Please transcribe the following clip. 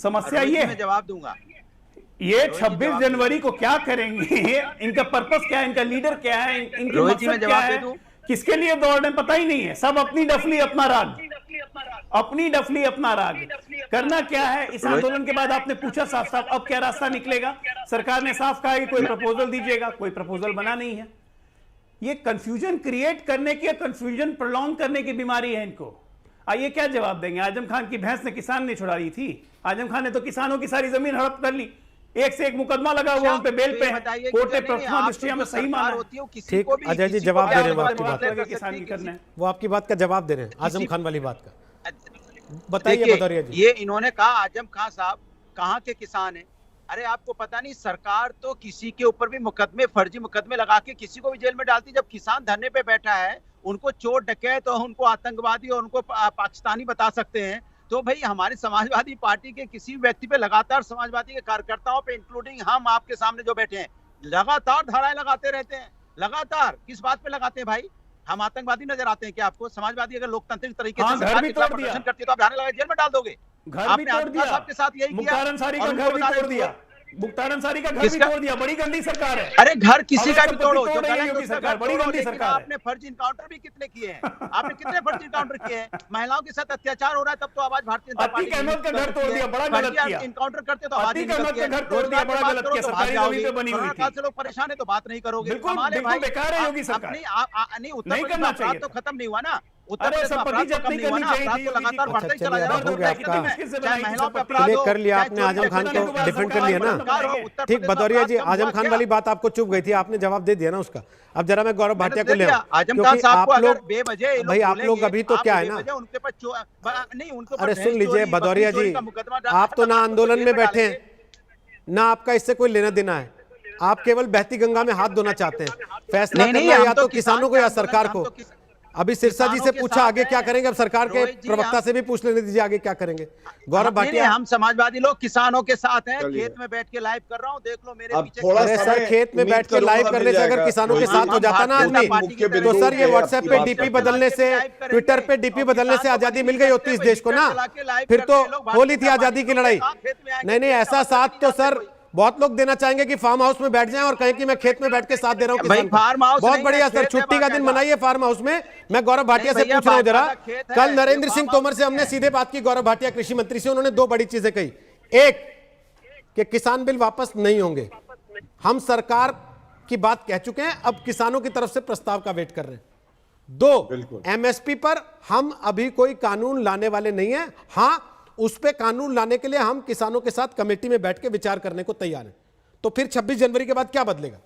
समस्या ये है। जवाब दूंगा। ये 26 जनवरी को क्या करेंगे, इनका पर्पस क्या है, इनका लीडर क्या है, इनकी मकसद क्या है, किसके लिए दौड़ रहे पता ही नहीं है। सब अपनी डफली अपना राग, अपनी डफली अपना राग। करना क्या है? इस आंदोलन के बाद आपने पूछा साफ साफ, अब क्या रास्ता निकलेगा? सरकार ने साफ कहा कि कोई प्रपोजल दीजिएगा, कोई प्रपोजल बना नहीं है। ये कंफ्यूजन क्रिएट करने की या कंफ्यूजन प्रोलॉन्ग करने की बीमारी है इनको। आइए क्या जवाब देंगे? आजम खान की भैंस ने किसान नहीं छुड़ा रही थी। आजम खान ने तो किसानों की सारी जमीन हड़प कर ली, एक से एक मुकदमा लगा हुआ, उन पे बेल पे है, कोर्ट ने प्रथमा दृष्टिया में सही माना। ठीक, अजय जी जवाब दे रहे हैं, वो आपकी बात किसान की करना है, वो आपकी बात का जवाब दे रहे हैं, आजम खान वाली बात का बताइए भदौरिया जी। ये इन्होंने कहा आजम खान साहब कहाँ के किसान हैं? अरे आपको पता नहीं, सरकार तो किसी के ऊपर भी मुकदमे, फर्जी मुकदमे लगा के किसी को भी जेल में डालती। जब किसान धरने पे बैठा है, उनको चोर डकैत तो उनको आतंकवादी और उनको पाकिस्तानी बता सकते हैं, तो भाई हमारी समाजवादी पार्टी के किसी व्यक्ति पे लगातार, समाजवादी के कार्यकर्ताओं पे इंक्लूडिंग हम आपके सामने जो बैठे हैं, लगातार धाराएं लगाते रहते हैं। लगातार किस बात पे लगाते हैं भाई? हम आतंकवादी नजर आते हैं क्या आपको? समाजवादी अगर लोकतांत्रिक तरीके से घर भी तोड़ दिया करती है तो आप धारा लगा जेल में डाल दोगे। घर भी तोड़ दिया, आपके साथ यही मुख्तार अंसारी का घर भी तोड़ दिया, मुख्तार अंसारी का घर भी तोड़ दिया। बड़ी गंदी सरकार है। अरे घर किसी का भी तोड़ो, जो योगी सरकार बड़ी गंदी सरकार है। आपने फर्जी इनकाउंटर भी कितने किए हैं? आपने कितने फर्जी इनकाउंटर किए हैं? महिलाओं के साथ अत्याचार हो रहा है तब तो आवाज भारतीय जनता पार्टी का घर तोड़ दिया, बड़ा गलत किया। इनकाउंटर करते तो आवाज का घर तोड़ दिया, बड़ा गलत किया। सरकारी जमीन पे बनी हुई थी। से लोग परेशान है तो बात नहीं करोगे। बिल्कुल बेकार है योगी सरकार, नहीं उत्तर करना चाहिए, तो खत्म नहीं हुआ ना। संपत्ति जब्त नहीं करनी चाहिए, लगातार बढ़ता ही चला जा रहा। कर लिया आपने, आजम खान को डिफेंड कर लिया ना। ठीक, भदौरिया जी आजम खान वाली बात आपको चुप गई थी, आपने जवाब दे दिया ना उसका। अब जरा मैं गौरव भाटिया को ले आऊं, क्योंकि आप लोग भाई आप लोग अभी तो क्या है ना, अरे सुन लीजिए भदौरिया जी, आप तो ना आंदोलन में बैठे हैं, ना आपका इससे कोई लेना देना है। आप केवल बहती गंगा में हाथ धोना चाहते हैं। फैसला करना या तो किसानों को या सरकार को। अभी सिरसा जी से पूछा आगे क्या करेंगे, अब सरकार के प्रवक्ता से भी पूछ लेने दीजिए आगे क्या करेंगे। गौरव भाटिया, हम समाजवादी लोग किसानों के साथ हैं। खेत में बैठ के लाइव कर रहा हूं, देख लो मेरे पीछे। अरे सर, खेत में बैठ के लाइव करने से अगर किसानों के साथ हो जाता ना आदमी, तो सर ये व्हाट्सएप पे डीपी बदलने से, ट्विटर पे डीपी बदलने से आजादी मिल गई होती इस देश को ना। फिर तो होली थी आजादी की लड़ाई। नहीं, ऐसा साथ तो सर बहुत लोग देना चाहेंगे कि फार्म हाउस में बैठ जाएं और कहें कि मैं खेत में बैठ के साथ दे रहा हूं किसान को। बहुत बढ़िया सर, छुट्टी का दिन मनाइए फार्म हाउस में। मैं गौरव भाटिया से पूछ रहा हूं जरा, कल नरेंद्र सिंह तोमर से हमने सीधे बात की, गौरव भाटिया कृषि मंत्री से, उन्होंने दो बड़ी चीजें कही। एक कि किसान बिल वापस नहीं होंगे, हम सरकार की बात कह चुके हैं, अब किसानों की तरफ से प्रस्ताव का वेट कर रहे हैं। दो, एमएसपी पर हम अभी कोई कानून लाने वाले नहीं है, हां उस पे कानून लाने के लिए हम किसानों के साथ कमेटी में बैठ के विचार करने को तैयार हैं। तो फिर 26 जनवरी के बाद क्या बदलेगा?